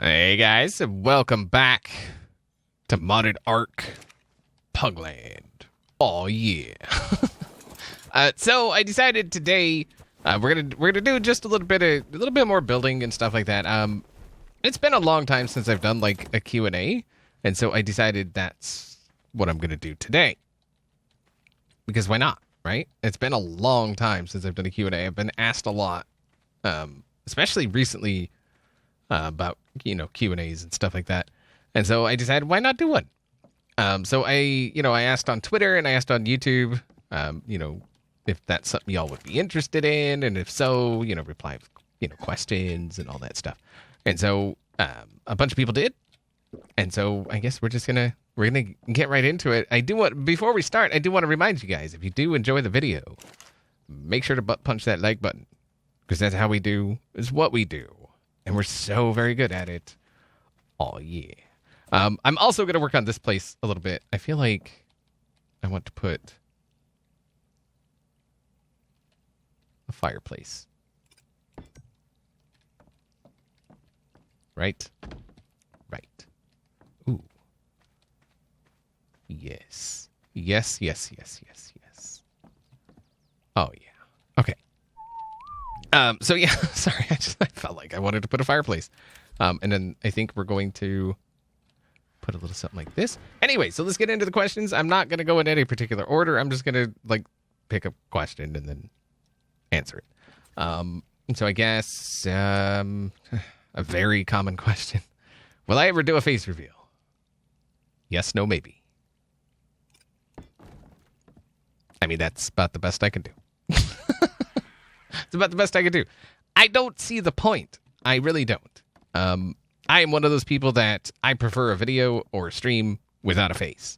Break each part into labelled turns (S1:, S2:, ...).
S1: Hey guys, welcome back to Modded ARK PUGLand. Oh yeah. So I decided today we're gonna do just a little bit more building and stuff like that. It's been a long time since I've done like a Q&A, and so I decided that's what I'm gonna do today. Because why not, right? It's been a long time since I've done a Q&A. I've been asked a lot, especially recently, about Q&As and stuff like that, and so I decided why not do one. So I asked on Twitter and I asked on YouTube, if that's something y'all would be interested in, and if so, reply with questions and all that stuff. And so a bunch of people did, and so I guess we're gonna get right into it. Before we start, I do want to remind you guys, if you do enjoy the video, make sure to butt punch that like button, because that's how we do, is what we do. And we're so very good at it. Oh, yeah. I'm also going to work on this place a little bit. I feel like I want to put a fireplace. Right? Right. Ooh. Yes. Yes, yes, yes, yes, yes. Oh, yeah. Okay. So yeah, sorry, I felt like I wanted to put a fireplace. And then I think we're going to put a little something like this. Anyway, so let's get into the questions. I'm not going to go in any particular order. I'm just going to pick a question and then answer it. And so I guess a very common question. Will I ever do a face reveal? Yes, no, maybe. I mean, that's about the best I can do. It's about the best I can do. I don't see the point. I really don't. I am one of those people that I prefer a video or a stream without a face.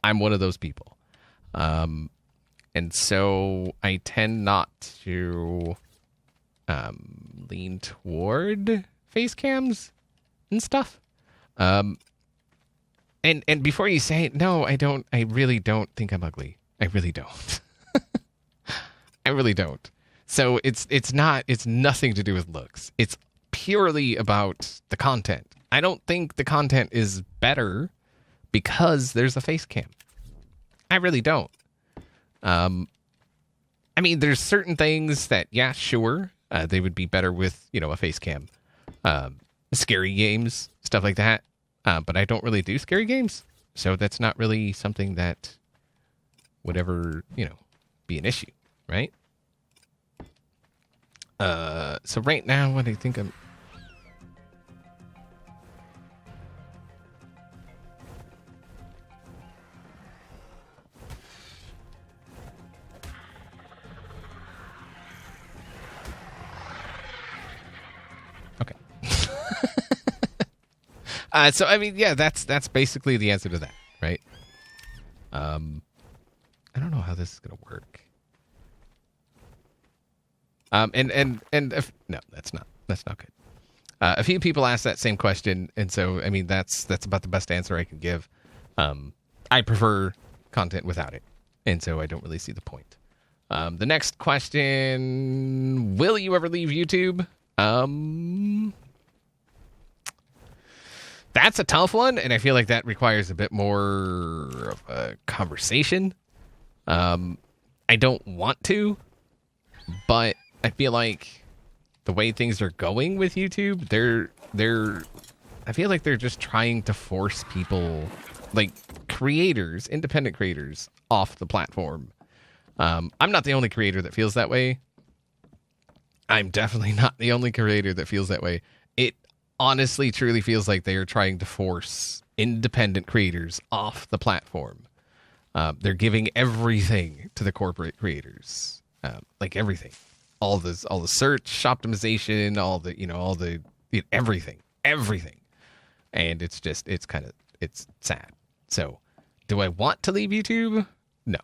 S1: I'm one of those people. And so I tend not to lean toward face cams and stuff. And before you say it, no, I don't. I really don't think I'm ugly. I really don't. I really don't. So it's nothing to do with looks. It's purely about the content. I don't think the content is better because there's a face cam. I really don't. I mean, there's certain things that, yeah, sure, they would be better with, a face cam. Scary games, stuff like that. But I don't really do scary games. So that's not really something that would ever, be an issue, right? So right now, what I think I'm... Okay. So I mean, yeah, that's basically the answer to that, right? I don't know how this is gonna work. And if, no, that's not good. A few people asked that same question, and so I mean that's about the best answer I can give. I prefer content without it, and so I don't really see the point. The next question: will you ever leave YouTube? That's a tough one, and I feel like that requires a bit more of a conversation. I don't want to, but I feel like the way things are going with YouTube, I feel like they're just trying to force people, like creators, independent creators, off the platform. I'm not the only creator that feels that way. I'm definitely not the only creator that feels that way. It honestly, truly feels like they are trying to force independent creators off the platform. They're giving everything to the corporate creators, like everything. All the search optimization, everything, and it's sad. So, do I want to leave YouTube? No.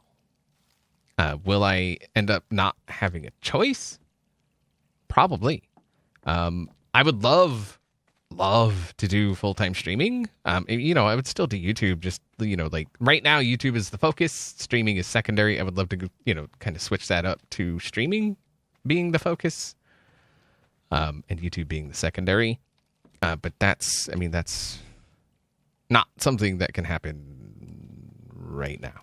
S1: Will I end up not having a choice? Probably. I would love to do full-time streaming. I would still do YouTube. Just like right now, YouTube is the focus. Streaming is secondary. I would love to kind of switch that up to streaming being the focus, and YouTube being the secondary. But that's, I mean, that's not something that can happen right now.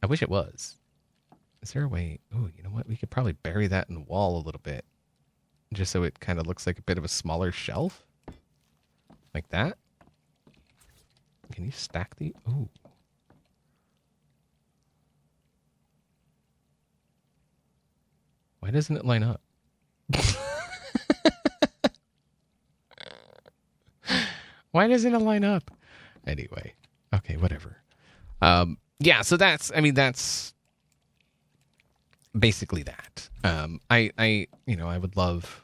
S1: I wish it was. Is there a way? Oh, you know what? We could probably bury that in the wall a little bit, just so it kind of looks like a bit of a smaller shelf, like that. Can you stack the? Ooh. Why doesn't it line up? Why doesn't it line up? Anyway, okay, whatever. Yeah, so that's, I mean, that's basically that. I would love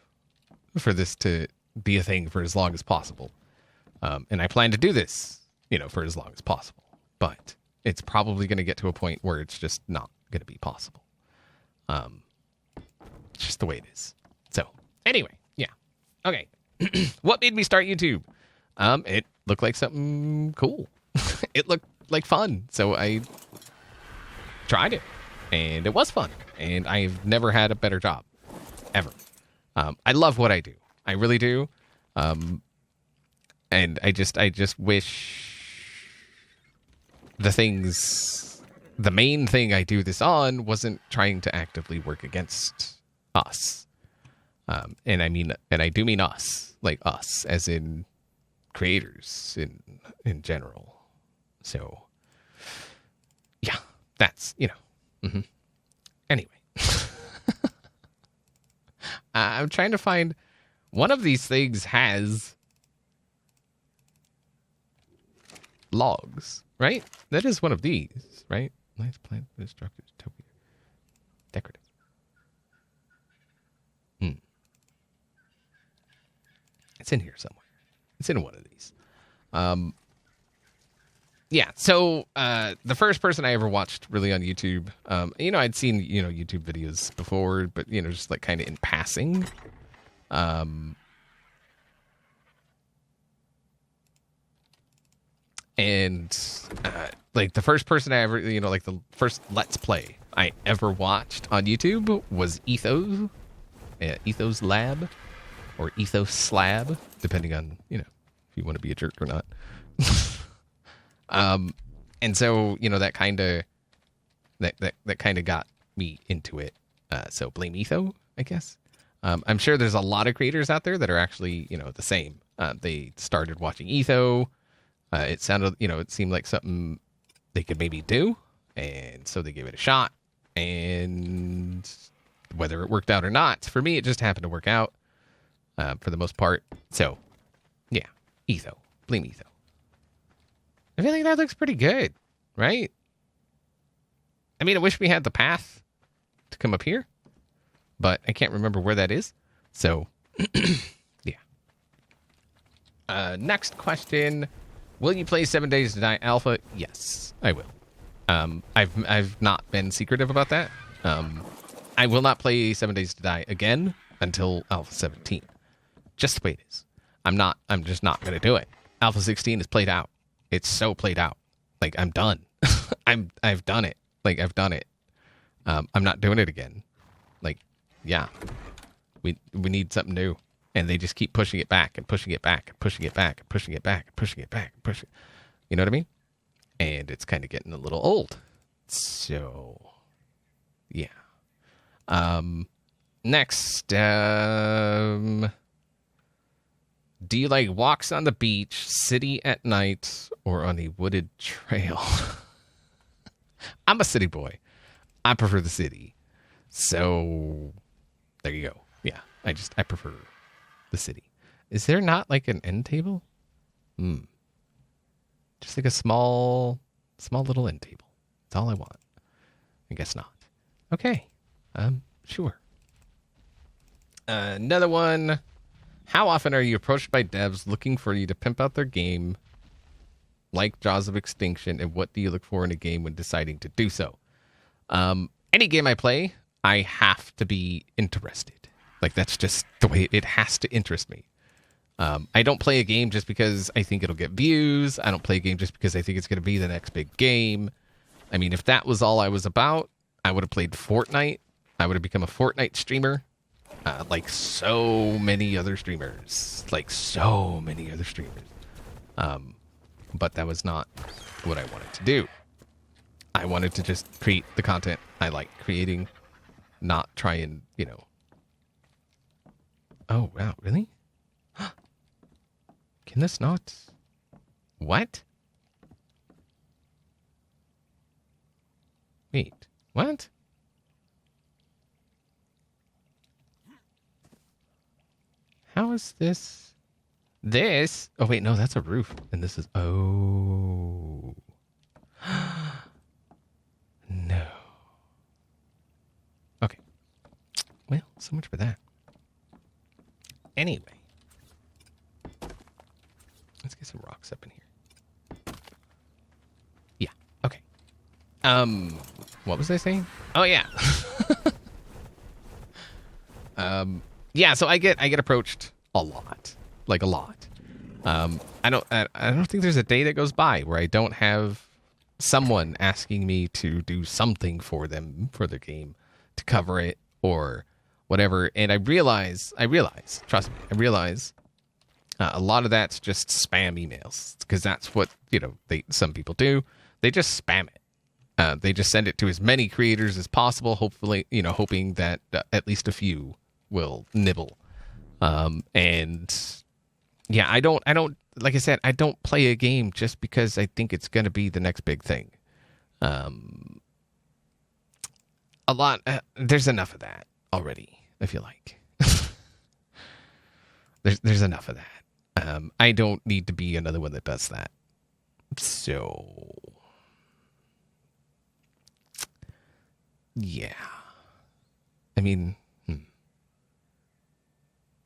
S1: for this to be a thing for as long as possible. And I plan to do this, for as long as possible. But it's probably going to get to a point where it's just not going to be possible. It's just the way it is. So, anyway, yeah. Okay. What made me start YouTube? It looked like something cool. It looked like fun. So I tried it. And it was fun. And I've never had a better job. Ever. I love what I do. I really do. And I just wish the main thing I do this on wasn't trying to actively work against us. And I do mean us, like us, as in creators in general. So, yeah, that's, Mm-hmm. Anyway. I'm trying to find one of these things has logs, right? That is one of these, right? Nice plant, destructive, utopia, decorative. It's in here somewhere. It's in one of these. Yeah, so the first person I ever watched really on YouTube, I'd seen, YouTube videos before, but, just like kind of in passing. And like the first person I ever, like the first Let's Play I ever watched on YouTube was Ethos Lab or Ethos Slab, depending on, if you want to be a jerk or not. And so, that kind of got me into it. So blame Etho, I guess. I'm sure there's a lot of creators out there that are actually, the same. They started watching Etho. It seemed like something they could maybe do. And so they gave it a shot. And whether it worked out or not, for me, it just happened to work out, for the most part. So, yeah, Etho. Blame Etho. I feel like that looks pretty good, right? I mean, I wish we had the path to come up here, but I can't remember where that is. So, yeah. Next question. Will you play 7 Days to Die Alpha? Yes, I will. I've not been secretive about that. I will not play 7 Days to Die again until Alpha 17. Just the way it is. I'm just not going to do it. Alpha 16 is played out. It's so played out. Like, I'm done. I've done it. Like, I've done it. I'm not doing it again. Like, yeah. We need something new. And they just keep pushing it back and pushing it back and pushing it back and pushing it back and pushing it back and pushing it. You know what I mean? And it's kind of getting a little old. So, yeah. Next, do you like walks on the beach, city at night, or on a wooded trail? I'm a city boy. I prefer the city. So, there you go. Yeah, I prefer the city. Is there not like an end table? Just like a small little end table. That's all I want. I guess not. Okay. Sure. Another one. How often are you approached by devs looking for you to pimp out their game, like Jaws of Extinction, and what do you look for in a game when deciding to do so? Any game I play, I have to be interested. Like, that's just the way it has to interest me. I don't play a game just because I think it'll get views. I don't play a game just because I think it's going to be the next big game. I mean, if that was all I was about, I would have played Fortnite. I would have become a Fortnite streamer. like so many other streamers. Like so many other streamers. But that was not what I wanted to do. I wanted to just create the content I like creating, not try and, you know. Oh, wow, really? Can this not? What? Wait, what? How is this? This? Oh, wait, no, that's a roof. And this is, oh. No. Okay. Well, so much for that. Anyway. Let's get some rocks up in here. Yeah, okay. What was I saying? Oh, yeah. Yeah, so I get approached a lot. Like a lot. I don't think there's a day that goes by where I don't have someone asking me to do something for them, for their game, to cover it or whatever. And I realize, trust me, I realize a lot of that's just spam emails, because that's what, you know, some people do. They just spam it. They just send it to as many creators as possible, hopefully, you know, hoping that at least a few will nibble. And yeah, I don't, like I said, I don't play a game just because I think it's going to be the next big thing. There's enough of that already, I feel like. There's enough of that. I don't need to be another one that does that. So, yeah. I mean,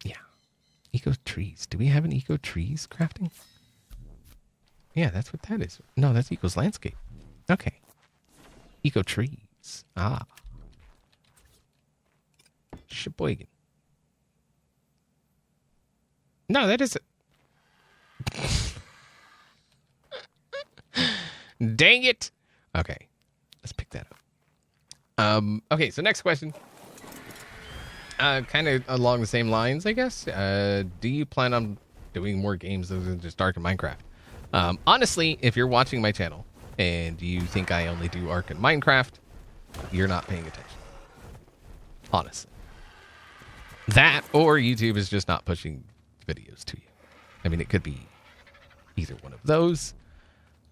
S1: yeah. Eco trees. Do we have an eco trees crafting? Yeah, that's what that is. No, that's equals landscape. Okay. Eco trees. Ah. Sheboygan. No, that isn't. Dang it. Okay. Let's pick that up. Okay, so next question. Kind of along the same lines, I guess. Do you plan on doing more games other than just Ark and Minecraft? Honestly, if you're watching my channel and you think I only do Ark and Minecraft, you're not paying attention. Honestly. That or YouTube is just not pushing videos to you. I mean, it could be either one of those.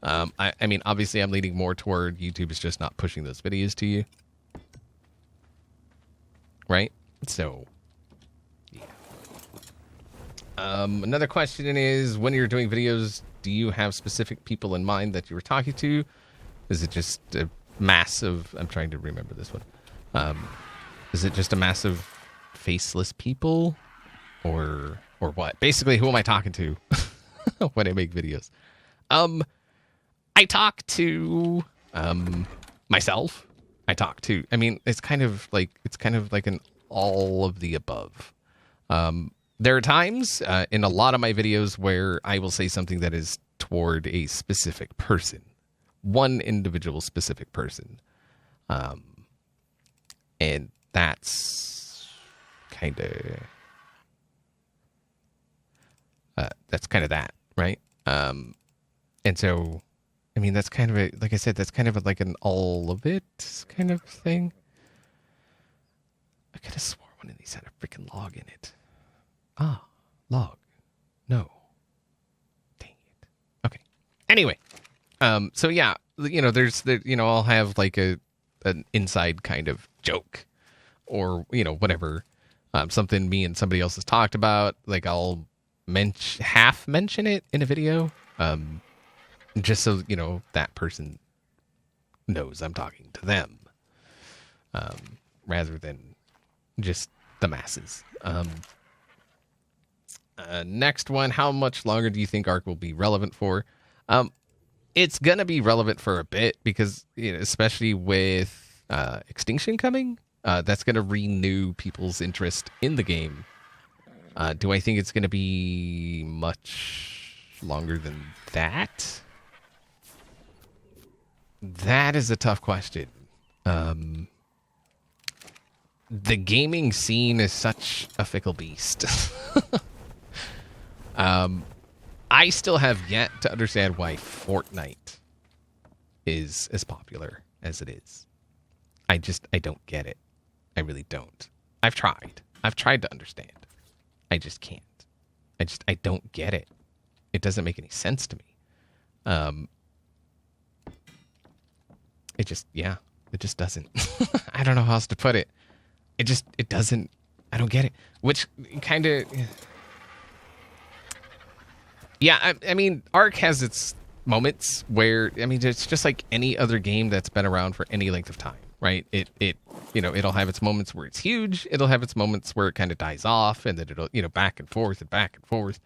S1: I mean, obviously I'm leaning more toward YouTube is just not pushing those videos to you. Right? So, yeah. Another question is, when you're doing videos, do you have specific people in mind that you were talking to? Is it just a massive... I'm trying to remember this one. Is it just a massive faceless people? Or what? Basically, who am I talking to when I make videos? I talk to myself. I mean, it's kind of like an all of the above. There are times in a lot of my videos where I will say something that is toward a specific person, one individual specific person. And that's kind of that, right? And so, I mean, that's kind of a, like I said, that's kind of like an all of it kind of thing. I could have swore one of these had a freaking log in it. Ah, log. No. Dang it. Okay. Anyway, so yeah, you know, I'll have like an inside kind of joke, or you know, whatever, something me and somebody else has talked about. Like I'll half mention it in a video, just so you know that person knows I'm talking to them, rather than just the masses. Next one, how much longer do you think Ark will be relevant for? It's gonna be relevant for a bit, because you know, especially with Extinction coming, that's gonna renew people's interest in the game. Do I think it's gonna be much longer than that? That is a tough question. the gaming scene is such a fickle beast. I still have yet to understand why Fortnite is as popular as it is. I don't get it. I really don't. I've tried to understand. I just can't. I don't get it. It doesn't make any sense to me. It just doesn't. I don't know how else to put it. It doesn't. I don't get it. Which kind of. Yeah, I mean, Ark has its moments where, I mean, it's just like any other game that's been around for any length of time, right? It'll have its moments where it's huge. It'll have its moments where it kind of dies off, and then it'll, back and forth and back and forth.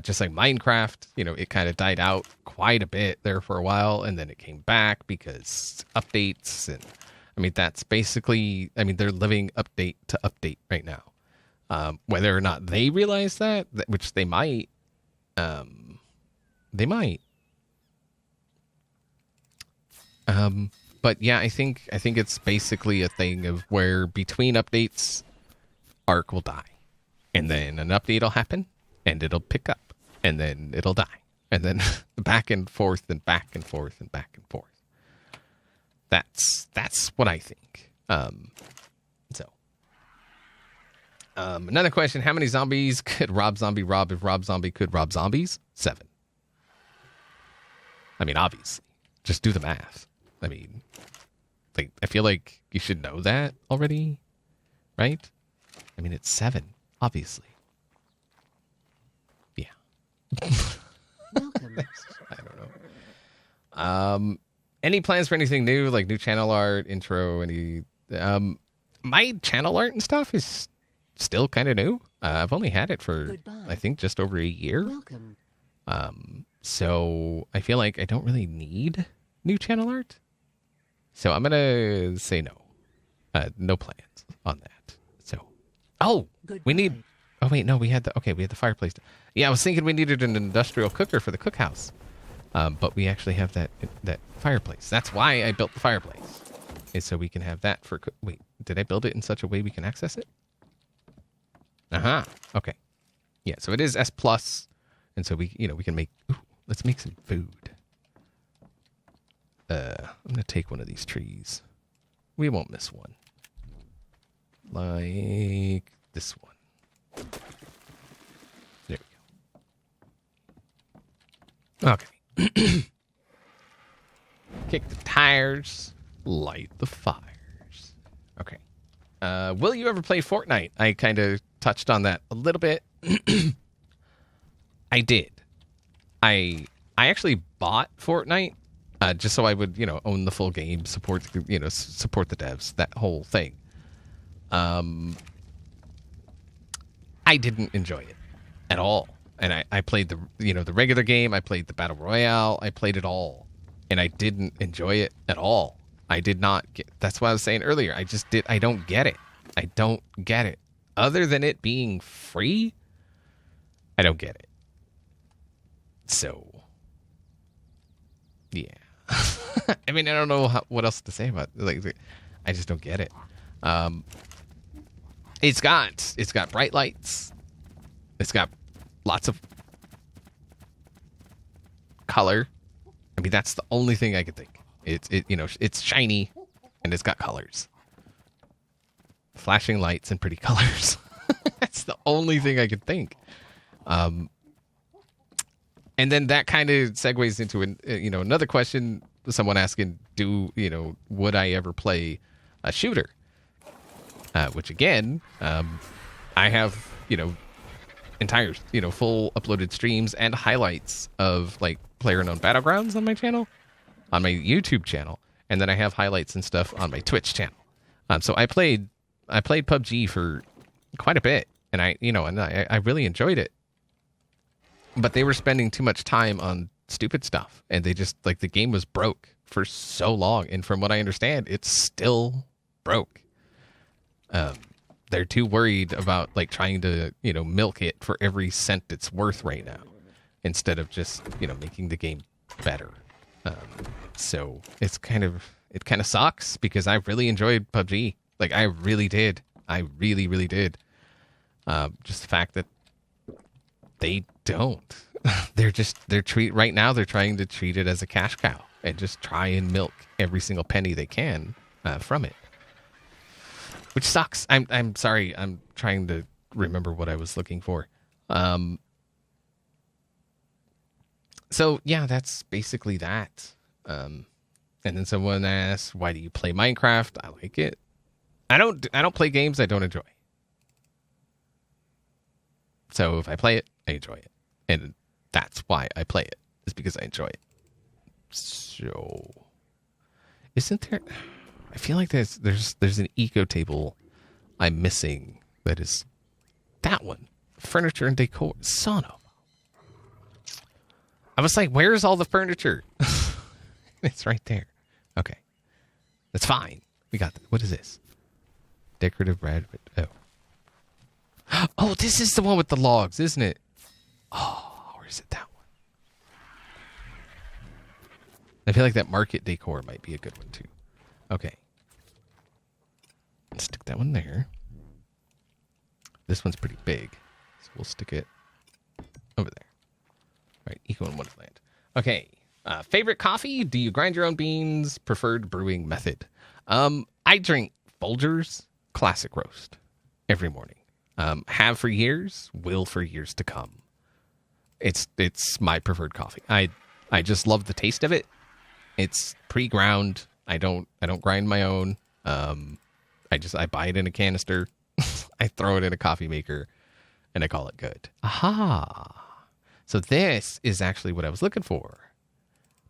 S1: Just like Minecraft, it kind of died out quite a bit there for a while, and then it came back because updates. And I mean, that's basically, they're living update to update right now. Whether or not they realize that, which they might, but yeah, I think it's basically a thing of where between updates, Ark will die, and then an update will happen, and it'll pick up, and then it'll die, and then back and forth and back and forth and back and forth. That's what I think. Another question: how many zombies could Rob Zombie rob if Rob Zombie could rob zombies? 7. I mean, obviously, just do the math. I mean, like, I feel like you should know that already, right? I mean, it's 7, obviously. Yeah.
S2: Welcome.
S1: I don't know. Any plans for anything new, like new channel art, intro, any? My channel art and stuff is still kind of new. I've only had it for, I think, just over a year.
S2: Welcome.
S1: So I feel like I don't really need new channel art. So I'm gonna say no. No plans on that. So, we need. Oh wait, no, we had the fireplace. Yeah, I was thinking we needed an industrial cooker for the cookhouse, but we actually have that fireplace. That's why I built the fireplace, is so we can have that for. Wait, did I build it in such a way we can access it? Okay. Yeah, so it is S+, and so we can make. Ooh, let's make some food. I'm gonna take one of these trees. We won't miss one. Like this one. There we go. Okay. Kick the tires. Light the fires. Okay. Will you ever play Fortnite? I kind of touched on that a little bit. I did. I actually bought Fortnite just so I would, own the full game, support the devs, that whole thing. I didn't enjoy it at all. And I played the regular game, I played the Battle Royale, I played it all. And I didn't enjoy it at all. I did not get, that's what I was saying earlier. I don't get it. I don't get it. Other than it being free, I don't get it. So, yeah. I mean, I don't know what else to say about it. Like, I just don't get it. It's got bright lights. It's got lots of color. I mean, that's the only thing I could think. It's shiny and it's got colors. Flashing lights and pretty colors. That's the only thing I could think. And then that kind of segues into another question. Someone asking, would I ever play a shooter? Which again, I have entire full uploaded streams and highlights of like player-unknown battlegrounds on my channel, on my YouTube channel, and then I have highlights and stuff on my Twitch channel. So I played PUBG for quite a bit, and I really enjoyed it. But they were spending too much time on stupid stuff, and they just, like, the game was broke for so long, and from what I understand, it's still broke. They're too worried about, like, trying to, milk it for every cent it's worth right now, instead of just, making the game better. So it kind of sucks, because I really enjoyed PUBG. Like, I really did. I really, really did. Just the fact that they don't. Right now they're trying to treat it as a cash cow and just try and milk every single penny they can from it, which sucks. I'm sorry. I'm trying to remember what I was looking for. So yeah, that's basically that. And then someone asked, "Why do you play Minecraft?" I like it. I don't play games I don't enjoy. So if I play it, I enjoy it, and that's why I play it. Is because I enjoy it. So, isn't there? I feel like there's an eco table I'm missing. That is that one. Furniture and decor. Son of. I was like, where's all the furniture? It's right there. Okay. That's fine. We got that. What is this? Decorative red. Oh. Oh, this is the one with the logs, isn't it? Oh, or is it that one? I feel like that market decor might be a good one, too. Okay. Let's stick that one there. This one's pretty big, so we'll stick it over there. All right, Eco and Wonderland. Okay. Favorite coffee? Do you grind your own beans? Preferred brewing method? I drink Folgers Classic Roast every morning. Have for years, will for years to come. It's my preferred coffee. I just love the taste of it. It's pre-ground. I don't grind my own. I buy it in a canister. I throw it in a coffee maker, and I call it good. Aha! So this is actually what I was looking for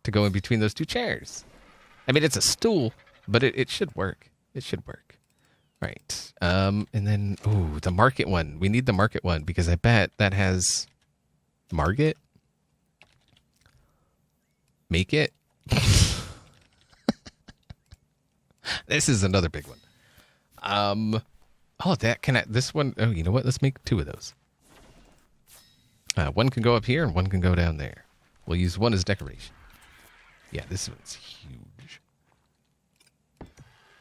S1: to go in between those two chairs. I mean, it's a stool, but it should work. It should work. Right. And then, the market one. We need the market one because I bet that has Market. Make it. This is another big one. This one. Oh, you know what? Let's make two of those. One can go up here and one can go down there. We'll use one as decoration. Yeah, this one's huge.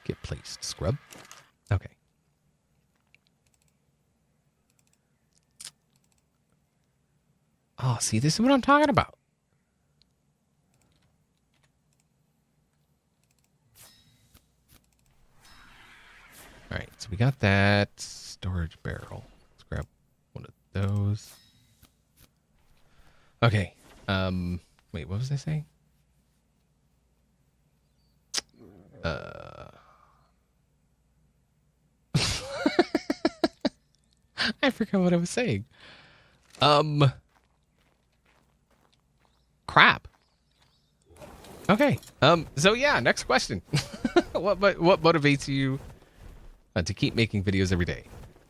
S1: Get placed. Scrub. Okay. Oh, see, this is what I'm talking about. All right, so we got that storage barrel. Let's grab one of those. Okay. Wait, what was I saying? I forgot what I was saying. Crap. Okay. So yeah, next question. What motivates you to keep making videos every day?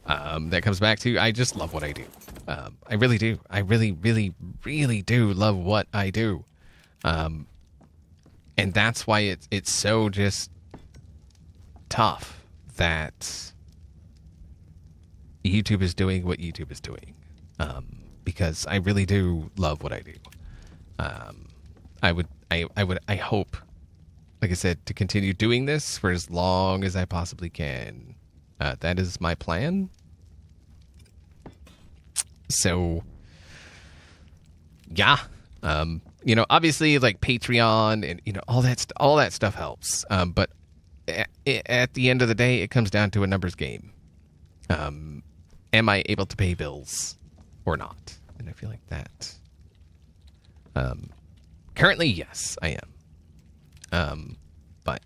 S1: That comes back to I just love what I do. I really do. I really, really, really do love what I do. And that's why it's so just tough that YouTube is doing what YouTube is doing. Because I really do love what I do. I hope, like I said, to continue doing this for as long as I possibly can. That is my plan. So, yeah. Obviously, like Patreon and all that stuff helps. But at the end of the day, it comes down to a numbers game. Am I able to pay bills or not? And I feel like that. Currently, yes, I am. But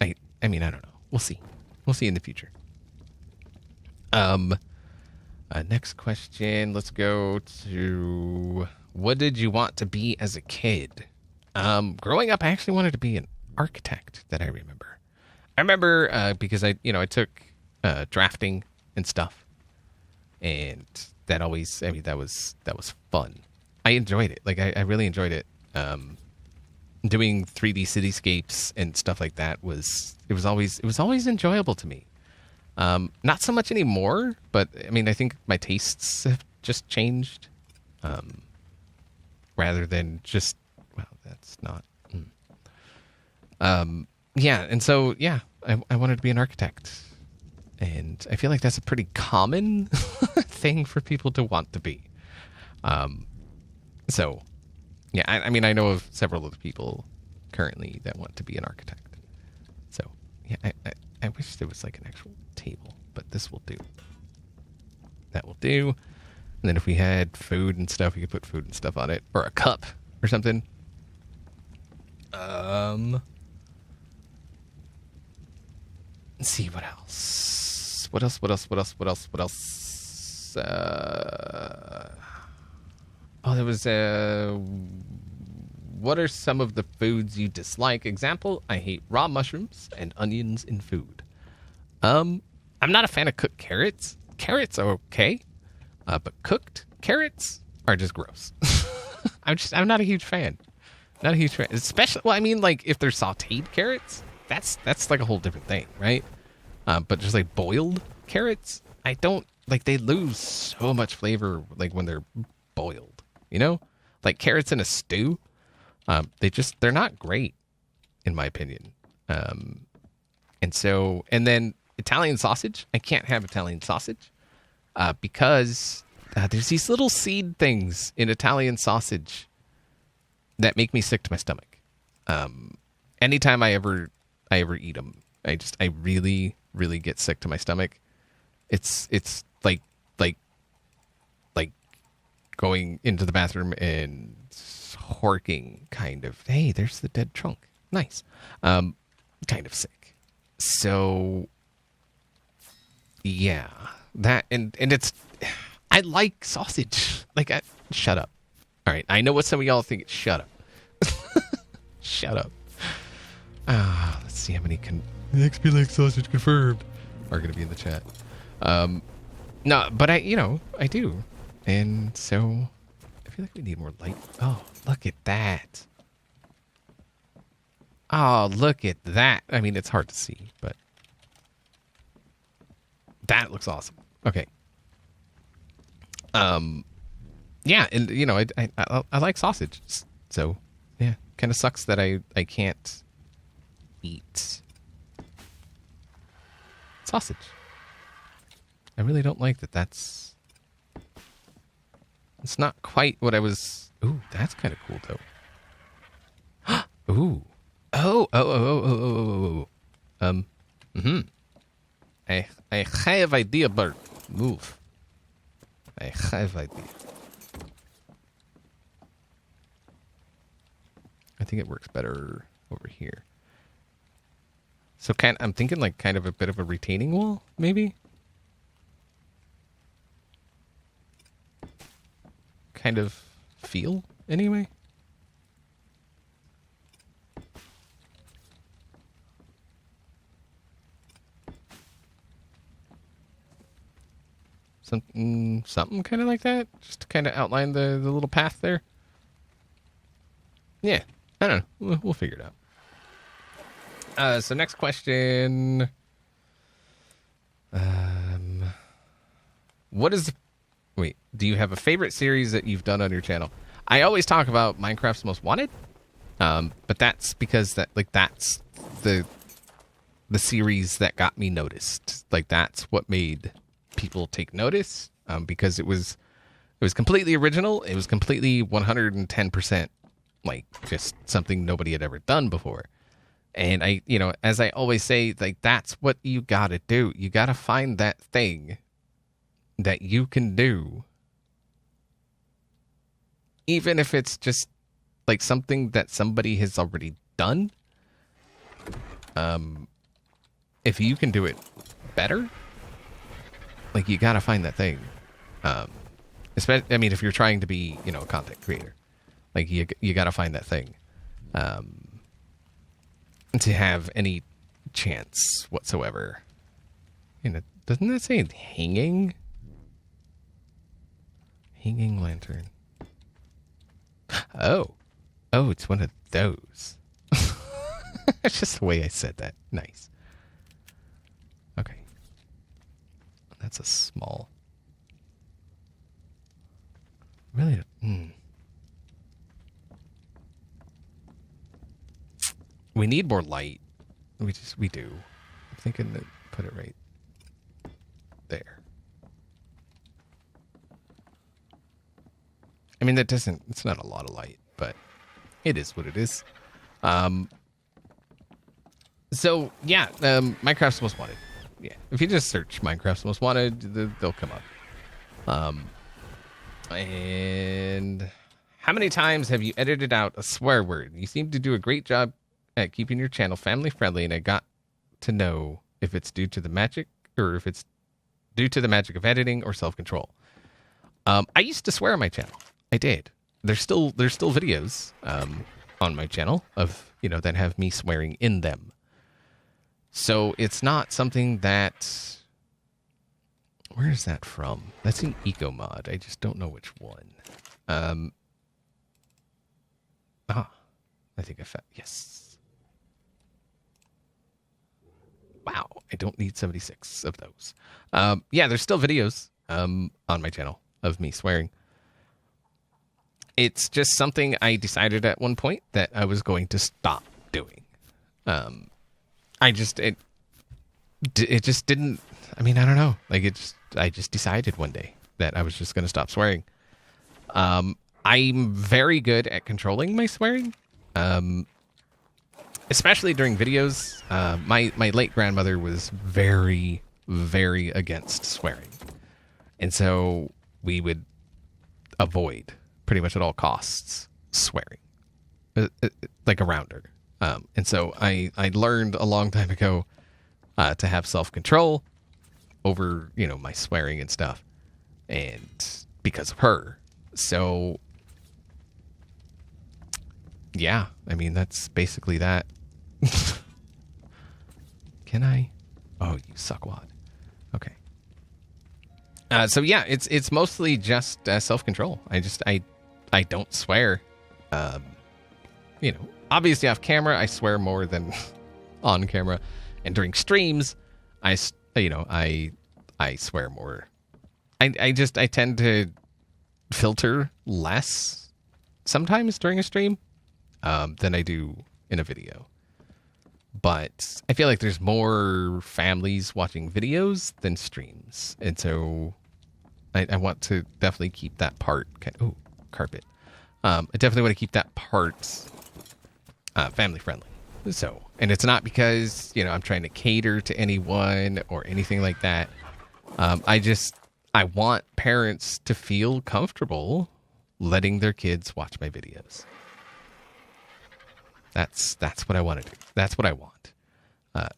S1: I mean, I don't know. We'll see. We'll see in the future. Next question. Let's go to what did you want to be as a kid? Growing up, I actually wanted to be an architect. That I remember. I remember because I took drafting and stuff, and that always. I mean, that was fun. I enjoyed it. Like I really enjoyed it. Doing 3D cityscapes and stuff like that was always enjoyable to me. Not so much anymore, but I mean, I think my tastes have just changed. Rather than just, well, that's not. Yeah, and so yeah, I wanted to be an architect. And I feel like that's a pretty common thing for people to want to be. So, yeah, I mean, I know of several of the people currently that want to be an architect. So, yeah, I wish there was like an actual table, but this will do. That will do. And then if we had food and stuff, we could put food and stuff on it. Or a cup or something. Let's see, what else? What else? Oh, there was, what are some of the foods you dislike? Example, I hate raw mushrooms and onions in food. I'm not a fan of cooked carrots. Carrots are okay. But cooked carrots are just gross. I'm not a huge fan. Not a huge fan. Especially, well, I mean, like, if they're sauteed carrots, that's like a whole different thing, right? But just like boiled carrots, I don't, like, they lose so much flavor, like, when they're boiled, you know? Like, carrots in a stew, they're not great, in my opinion. And then Italian sausage, I can't have Italian sausage. Because there's these little seed things in Italian sausage that make me sick to my stomach. Anytime I ever eat them, I really, really get sick to my stomach. It's like going into the bathroom and horking, kind of. Hey, there's the dead trunk. Nice. Kind of sick. So, yeah. That and it's, I like sausage. Like, shut up. All right, I know what some of y'all think. Shut up. Shut up. Let's see how many XP like sausage confirmed are going to be in the chat. No, but I do, and so I feel like we need more light. Oh, look at that. Oh, look at that. I mean, it's hard to see, but that looks awesome. Okay. Yeah, and I like sausage, so yeah, kind of sucks that I can't eat sausage. I really don't like that. It's not quite what I was. Ooh, that's kind of cool though. Ooh. Oh. I have idea, Bert. Move. I have idea. I think it works better over here. So I'm thinking like kind of a bit of a retaining wall, maybe? Kind of feel, anyway? Something kind of like that, just to kind of outline the little path there. Yeah, I don't know. We'll figure it out. So next question. What is? Wait, do you have a favorite series that you've done on your channel? I always talk about Minecraft's Most Wanted, but that's because that's the series that got me noticed. Like, that's what made people take notice, because it was completely original. It was completely 110% like just something nobody had ever done before. And as I always say, like, that's what you gotta do. You gotta find that thing that you can do, even if it's just like something that somebody has already done. If you can do it better, like, you gotta find that thing. Especially, I mean, if you're trying to be, a content creator, like, you gotta find that thing, to have any chance whatsoever. Doesn't that say hanging? Hanging lantern. Oh, it's one of those. That's just the way I said that. Nice. Okay. That's a small. Really? We need more light. We do. I'm thinking to put it right there. I mean, that doesn't, it's not a lot of light, but it is what it is. So, yeah, Minecraft's Most Wanted. Yeah, if you just search Minecraft's Most Wanted, they'll come up. And how many times have you edited out a swear word? You seem to do a great job at keeping your channel family friendly, and I got to know if it's due to the magic or if it's due to the magic of editing or self-control. I used to swear on my channel. I did. There's still videos on my channel of, you know, that have me swearing in them. So it's not something that... Where is that from? That's an eco mod. I just don't know which one. I think I found... Yes. Wow. I don't need 76 of those. Yeah, there's still videos on my channel of me swearing. It's just something I decided at one point that I was going to stop doing. It just didn't, I mean, I don't know. Like I just decided one day that I was just going to stop swearing. I'm very good at controlling my swearing. Especially during videos. My late grandmother was very, very against swearing. And so we would avoid pretty much at all costs swearing, like around her. And so I learned a long time ago to have self-control over, you know, my swearing and stuff, and because of her. So yeah, I mean, that's basically that. Can I? Oh, you suckwad. Okay. So yeah, it's mostly just self-control. I don't swear. You know, obviously off camera, I swear more than on camera, and during streams, I swear more. I tend to filter less sometimes during a stream than I do in a video. But I feel like there's more families watching videos than streams, and so I want to definitely keep that part. Oh, carpet. I definitely want to keep that part family friendly. So, and it's not because, you know, I'm trying to cater to anyone or anything like that. I want parents to feel comfortable letting their kids watch my videos. That's what I want to do. That's what I want.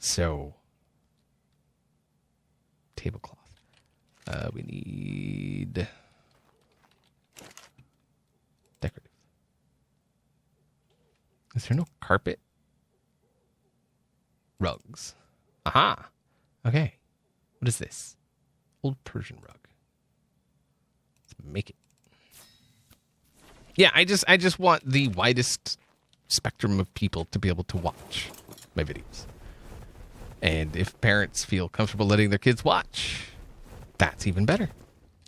S1: So, tablecloth. We need decorative. Is there no carpet? Rugs. Aha. Okay. What is this? Old Persian rug. Let's make it. Yeah, I just want the widest spectrum of people to be able to watch my videos. And if parents feel comfortable letting their kids watch, that's even better.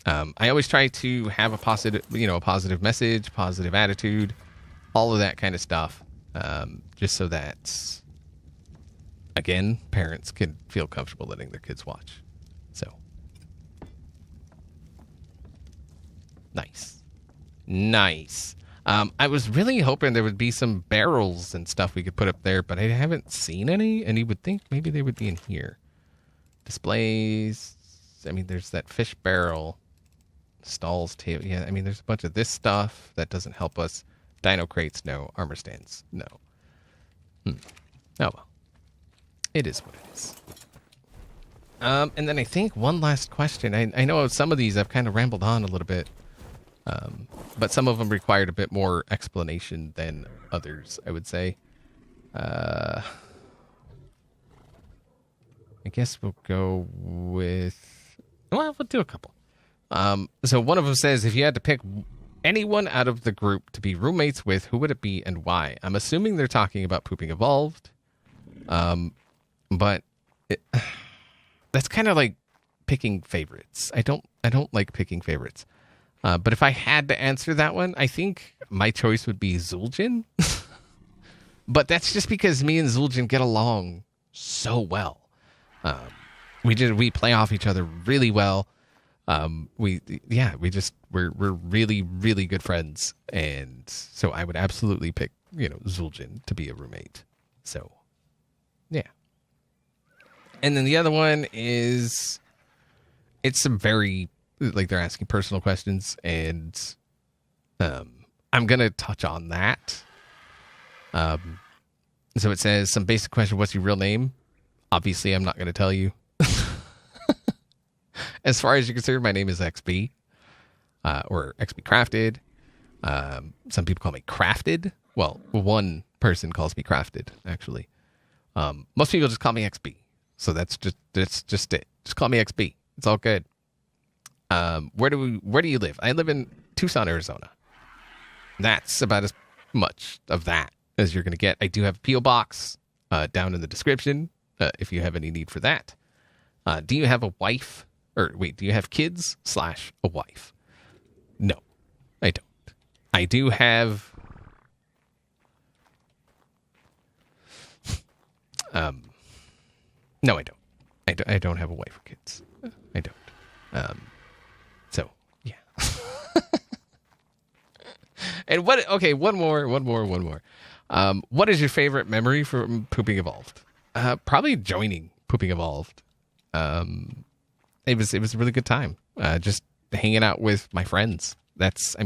S1: I always try to have a positive message, positive attitude, all of that kind of stuff. Just so that, again, parents can feel comfortable letting their kids watch. So, nice. I was really hoping there would be some barrels and stuff we could put up there, but I haven't seen any, and you would think maybe they would be in here. Displays. I mean, there's that fish barrel. Stalls, table. Yeah, I mean, there's a bunch of this stuff that doesn't help us. Dino crates, no. Armor stands, no. Oh, well. It is what it is. And then I think one last question. I know some of these I've kind of rambled on a little bit. But some of them required a bit more explanation than others, I would say. I guess we'll go with... Well, we'll do a couple. So one of them says, if you had to pick anyone out of the group to be roommates with, who would it be and why? I'm assuming they're talking about Pooping Evolved. But that's kind of like picking favorites. I don't like picking favorites. But if I had to answer that one, I think my choice would be Zul'jin. But that's just because me and Zul'jin get along so well. we play off each other really well. We're really, really good friends. And so I would absolutely pick, Zul'jin to be a roommate. So, yeah. And then the other one is, it's some very, like, they're asking personal questions, and I'm going to touch on that. So it says, some basic question, what's your real name? Obviously, I'm not going to tell you. As far as you're concerned, my name is XB, or xBCrafted. Some people call me Crafted. Well, one person calls me Crafted, actually. Most people just call me XB. So that's just it. Just call me XB. It's all good. Where do you live? I live in Tucson, Arizona. That's about as much of that as you're going to get. I do have a P.O. box down in the description if you have any need for that. Do you have a wife? Or wait, do you have kids / a wife? No, I don't. I do have... No, I don't. I don't have a wife or kids. I don't. So, yeah. And okay, one more. What is your favorite memory from Pooping Evolved? Probably joining Pooping Evolved. It was a really good time. Just hanging out with my friends. That's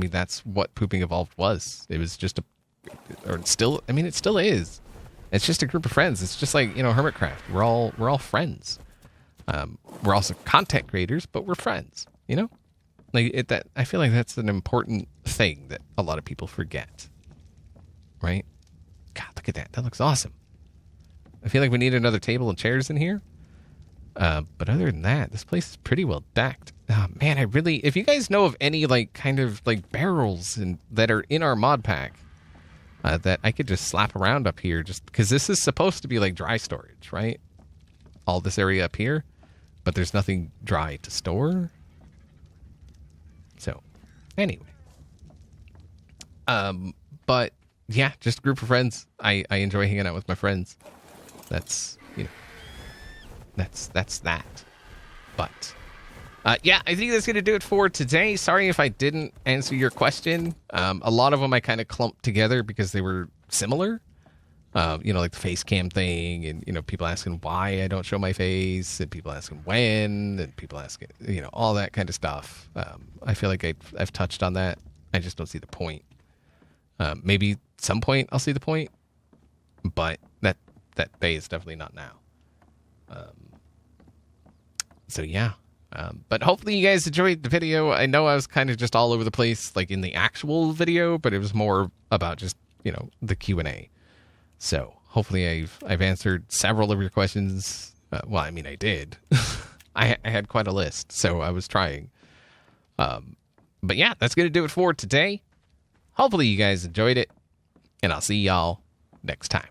S1: what Pooping Evolved was. It was just it still is. It's just a group of friends. It's just like, Hermitcraft. We're all friends. We're also content creators, but we're friends, I feel like that's an important thing that a lot of people forget. Right? God, look at that. That looks awesome. I feel like we need another table and chairs in here. But other than that, this place is pretty well decked. Oh, man, if you guys know of any barrels that are in our mod pack, that I could just slap around up here, just because this is supposed to be like dry storage, right? All this area up here, but there's nothing dry to store. So, anyway. But yeah, just a group of friends. I enjoy hanging out with my friends. That's, that's that. But yeah, I think that's going to do it for today. Sorry if I didn't answer your question. A lot of them I kind of clumped together because they were similar. Like the face cam thing, and, people asking why I don't show my face, and people asking when, and people asking, all that kind of stuff. I feel like I've touched on that. I just don't see the point. Maybe some point I'll see the point, but that day is definitely not now. So yeah. But hopefully you guys enjoyed the video. I know I was kind of just all over the place, like in the actual video, but it was more about just, the Q&A. So hopefully I've answered several of your questions. I did. I had quite a list, so I was trying. But yeah, that's going to do it for today. Hopefully you guys enjoyed it, and I'll see y'all next time.